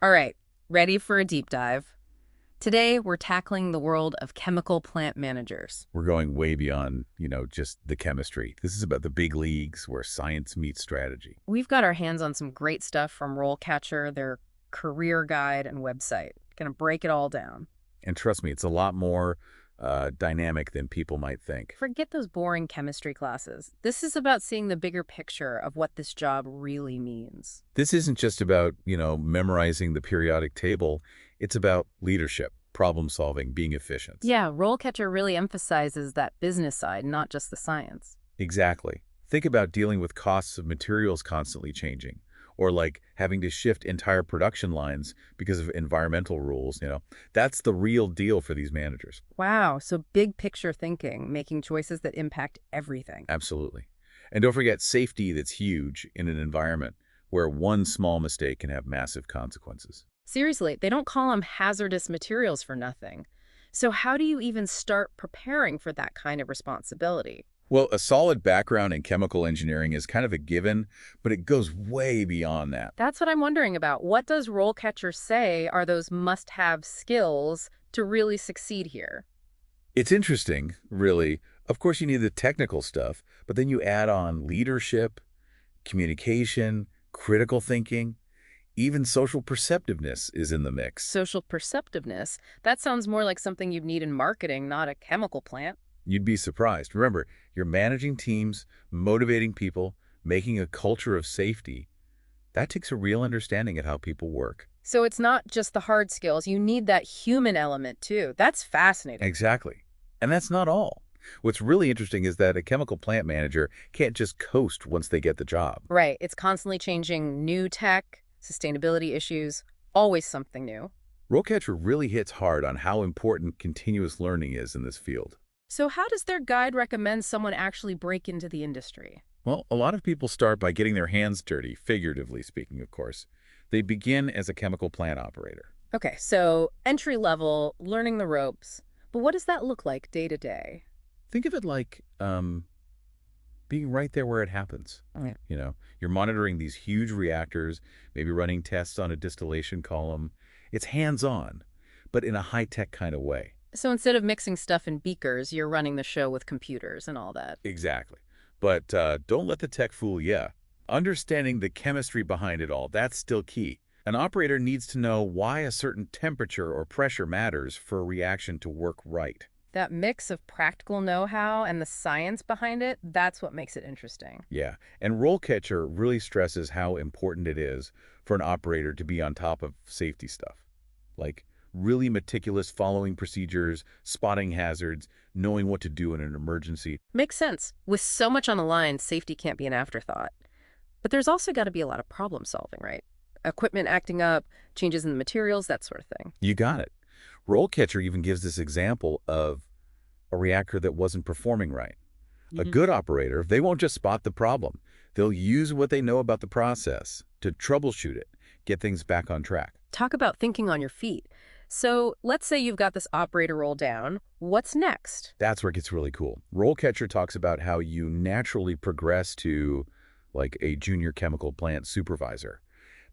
All right, ready for a deep dive? Today, we're tackling the world of chemical plant managers. We're going way beyond, just the chemistry. This is about the big leagues where science meets strategy. We've got our hands on some great stuff from RoleCatcher, their career guide and website. Gonna break it all down. And trust me, it's a lot more dynamic than people might think. Forget those boring chemistry classes. This is about seeing the bigger picture of what this job really means. This isn't just about, memorizing the periodic table. It's about leadership, problem solving, being efficient. Yeah, RoleCatcher really emphasizes that business side, not just the science. Exactly. Think about dealing with costs of materials constantly changing, or like having to shift entire production lines because of environmental rules. That's the real deal for these managers. Wow, so big picture thinking, making choices that impact everything. Absolutely. And don't forget safety that's huge in an environment where one small mistake can have massive consequences. Seriously, they don't call them hazardous materials for nothing. So how do you even start preparing for that kind of responsibility? Well, a solid background in chemical engineering is kind of a given, but it goes way beyond that. That's what I'm wondering about. What does RoleCatcher say are those must-have skills to really succeed here? It's interesting, really. Of course, you need the technical stuff, but then you add on leadership, communication, critical thinking, even social perceptiveness is in the mix. Social perceptiveness, that sounds more like something you'd need in marketing, not a chemical plant. You'd be surprised. Remember, you're managing teams, motivating people, making a culture of safety. That takes a real understanding of how people work. So it's not just the hard skills, you need that human element too. That's fascinating. Exactly. And that's not all. What's really interesting is that a chemical plant manager can't just coast once they get the job. Right, it's constantly changing, new tech, sustainability issues, always something new. RoleCatcher really hits hard on how important continuous learning is in this field. So how does their guide recommend someone actually break into the industry? Well, a lot of people start by getting their hands dirty, figuratively speaking, of course. They begin as a chemical plant operator. Okay, so entry level, learning the ropes. But what does that look like day to day? Think of it like being right there where it happens. Yeah. You're monitoring these huge reactors, maybe running tests on a distillation column. It's hands-on, but in a high-tech kind of way. So instead of mixing stuff in beakers, you're running the show with computers and all that. Exactly. But don't let the tech fool you. Understanding the chemistry behind it all, that's still key. An operator needs to know why a certain temperature or pressure matters for a reaction to work right. That mix of practical know-how and the science behind it, that's what makes it interesting. Yeah, and RoleCatcher really stresses how important it is for an operator to be on top of safety stuff. Like really meticulous following procedures, spotting hazards, knowing what to do in an emergency. Makes sense. With so much on the line, safety can't be an afterthought. But there's also got to be a lot of problem solving, right? Equipment acting up, changes in the materials, that sort of thing. You got it. RoleCatcher even gives this example of a reactor that wasn't performing right. A good operator, they won't just spot the problem. They'll use what they know about the process to troubleshoot it, get things back on track. Talk about thinking on your feet. So let's say you've got this operator role down. What's next? That's where it gets really cool. RoleCatcher talks about how you naturally progress to like a junior chemical plant supervisor.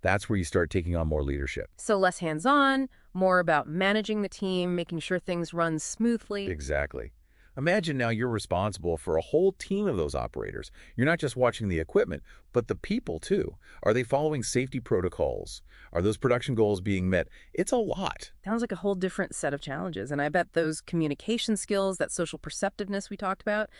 That's where you start taking on more leadership. So less hands-on, more about managing the team, making sure things run smoothly. Exactly. Imagine now you're responsible for a whole team of those operators. You're not just watching the equipment, but the people too. Are they following safety protocols? Are those production goals being met? It's a lot. Sounds like a whole different set of challenges. And I bet those communication skills, that social perceptiveness we talked about,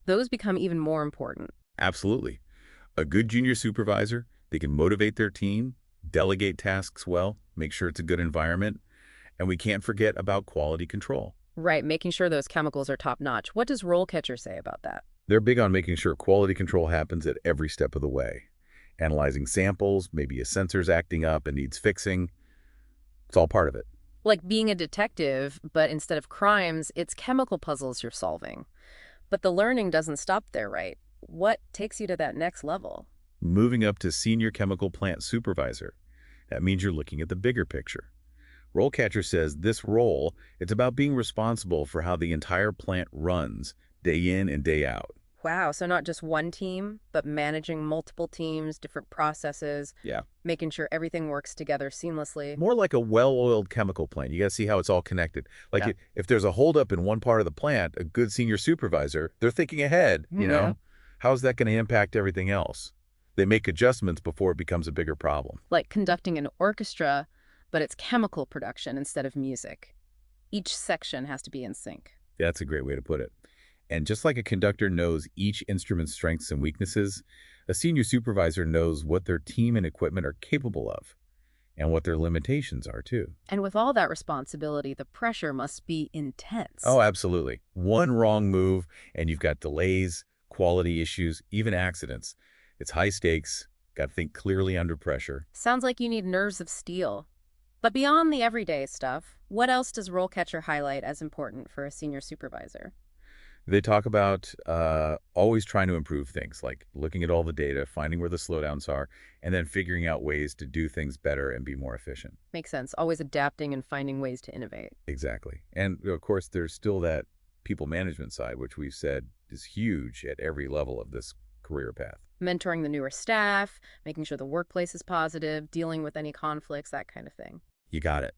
those become even more important. Absolutely. A good junior supervisor, they can motivate their team, delegate tasks well, make sure it's a good environment, and we can't forget about quality control. Right, making sure those chemicals are top-notch. What does RoleCatcher say about that? They're big on making sure quality control happens at every step of the way. Analyzing samples, maybe a sensor's acting up and needs fixing. It's all part of it. Like being a detective, but instead of crimes, it's chemical puzzles you're solving. But the learning doesn't stop there, right? What takes you to that next level? Moving up to senior chemical plant supervisor. That means you're looking at the bigger picture. RoleCatcher says this role, it's about being responsible for how the entire plant runs day in and day out. Wow, so not just one team, but managing multiple teams, different processes, Yeah. making sure everything works together seamlessly. More like a well-oiled chemical plant. You got to see how it's all connected. Like Yeah. if there's a holdup in one part of the plant, a good senior supervisor, they're thinking ahead, Yeah. How's that going to impact everything else? They make adjustments before it becomes a bigger problem. Like conducting an orchestra, but it's chemical production instead of music. Each section has to be in sync. That's a great way to put it. And just like a conductor knows each instrument's strengths and weaknesses, a senior supervisor knows what their team and equipment are capable of and what their limitations are too. And with all that responsibility, the pressure must be intense. Oh, absolutely. One wrong move and you've got delays, quality issues, even accidents. It's high stakes, got to think clearly under pressure. Sounds like you need nerves of steel. But beyond the everyday stuff, what else does RoleCatcher highlight as important for a senior supervisor? They talk about always trying to improve things, like looking at all the data, finding where the slowdowns are, and then figuring out ways to do things better and be more efficient. Makes sense. Always adapting and finding ways to innovate. Exactly. And of course, there's still that people management side, which we've said is huge at every level of this career path. Mentoring the newer staff, making sure the workplace is positive, dealing with any conflicts, that kind of thing. You got it.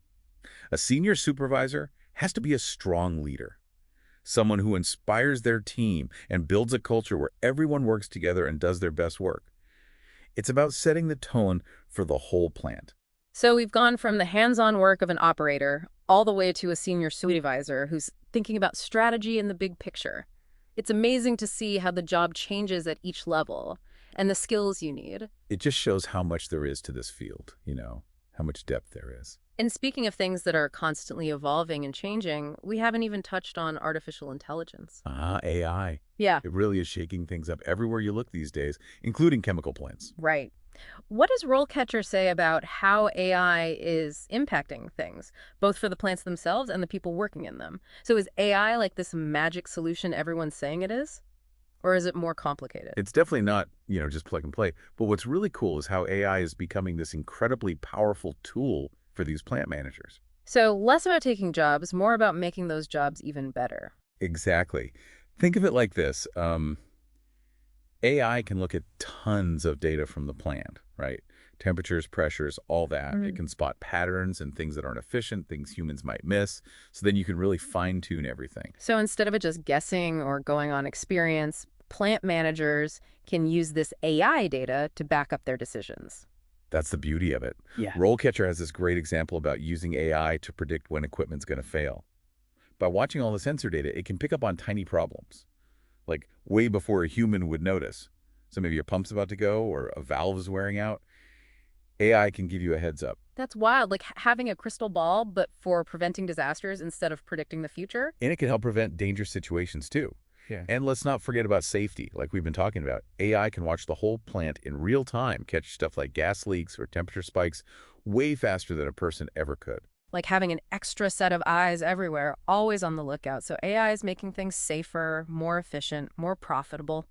A senior supervisor has to be a strong leader, someone who inspires their team and builds a culture where everyone works together and does their best work. It's about setting the tone for the whole plant. So we've gone from the hands-on work of an operator all the way to a senior supervisor who's thinking about strategy in the big picture. It's amazing to see how the job changes at each level and the skills you need. It just shows how much there is to this field, how much depth there is. And speaking of things that are constantly evolving and changing, we haven't even touched on artificial intelligence. AI. Yeah, It really is shaking things up everywhere you look these days, including chemical plants. right. What does RoleCatcher say about how AI is impacting things, both for the plants themselves and the people working in them? So is AI like this magic solution everyone's saying it is? Or is it more complicated? It's definitely not, just plug and play. But what's really cool is how AI is becoming this incredibly powerful tool for these plant managers. So less about taking jobs, more about making those jobs even better. Exactly. Think of it like this. AI can look at tons of data from the plant, right? Temperatures, pressures, all that. It can spot patterns and things that aren't efficient, things humans might miss. So then you can really fine-tune everything. So instead of it just guessing or going on experience, plant managers can use this AI data to back up their decisions. That's the beauty of it. Yeah. RoleCatcher has this great example about using AI to predict when equipment's going to fail. By watching all the sensor data, it can pick up on tiny problems, like way before a human would notice. So maybe your pump's about to go or a valve is wearing out. AI can give you a heads up. That's wild, like having a crystal ball, but for preventing disasters instead of predicting the future. And it can help prevent dangerous situations too. Yeah. And let's not forget about safety, like we've been talking about. AI can watch the whole plant in real time, catch stuff like gas leaks or temperature spikes way faster than a person ever could. Like having an extra set of eyes everywhere, always on the lookout. So AI is making things safer, more efficient, more profitable.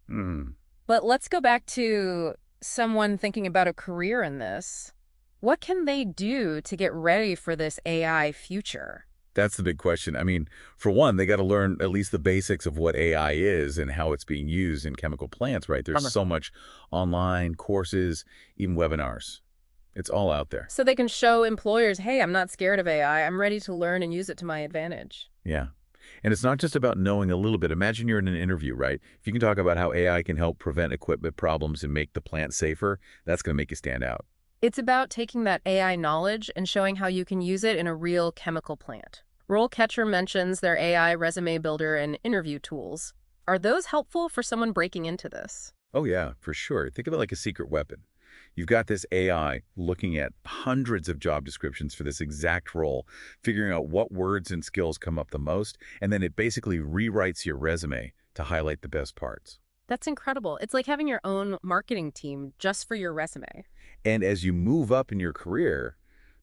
But let's go back to someone thinking about a career in this. What can they do to get ready for this AI future? That's the big question. I mean, for one, they got to learn at least the basics of what AI is and how it's being used in chemical plants, right? There's so much online, courses, even webinars. It's all out there. So they can show employers, hey, I'm not scared of AI. I'm ready to learn and use it to my advantage. Yeah. And it's not just about knowing a little bit. Imagine you're in an interview, right? If you can talk about how AI can help prevent equipment problems and make the plant safer, that's going to make you stand out. It's about taking that AI knowledge and showing how you can use it in a real chemical plant. RoleCatcher mentions their AI resume builder and interview tools. Are those helpful for someone breaking into this? Oh, yeah, for sure. Think of it like a secret weapon. You've got this AI looking at hundreds of job descriptions for this exact role, figuring out what words and skills come up the most, and then it basically rewrites your resume to highlight the best parts. That's incredible. It's like having your own marketing team just for your resume. And as you move up in your career,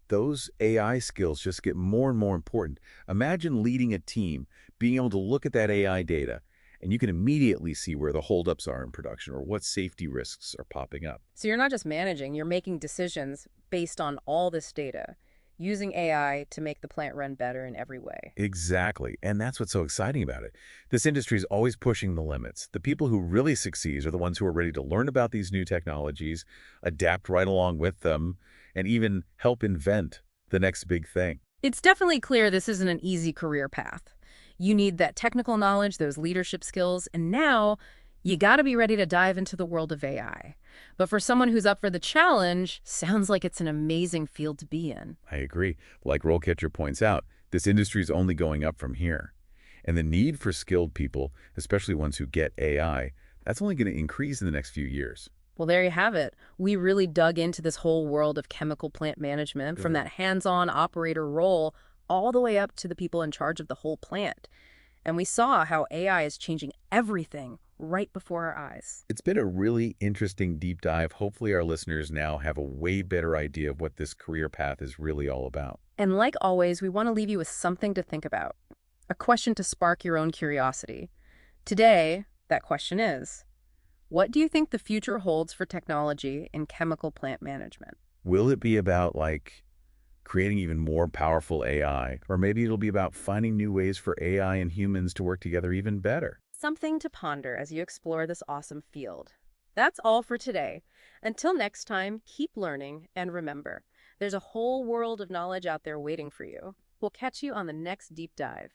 those AI skills just get more and more important. Imagine leading a team, being able to look at that AI data, and you can immediately see where the holdups are in production or what safety risks are popping up. So you're not just managing, you're making decisions based on all this data. using AI to make the plant run better in every way. Exactly. And that's what's so exciting about it. This industry is always pushing the limits. The people who really succeed are the ones who are ready to learn about these new technologies, adapt right along with them, and even help invent the next big thing. It's definitely clear this isn't an easy career path. You need that technical knowledge, those leadership skills, and now you got to be ready to dive into the world of AI. But for someone who's up for the challenge, sounds like it's an amazing field to be in. I agree. Like RoleCatcher points out, this industry is only going up from here. And the need for skilled people, especially ones who get AI, that's only going to increase in the next few years. Well, there you have it. We really dug into this whole world of chemical plant management, from Good. that hands-on operator role all the way up to the people in charge of the whole plant. And we saw how AI is changing everything right before our eyes. It's been a really interesting deep dive. Hopefully our listeners now have a way better idea of what this career path is really all about. And like always, we want to leave you with something to think about, a question to spark your own curiosity. Today, that question is, what do you think the future holds for technology in chemical plant management? Will it be about, like, creating even more powerful AI? Or maybe it'll be about finding new ways for AI and humans to work together even better? Something to ponder as you explore this awesome field. That's all for today. Until next time, keep learning, and remember, there's a whole world of knowledge out there waiting for you. We'll catch you on the next deep dive.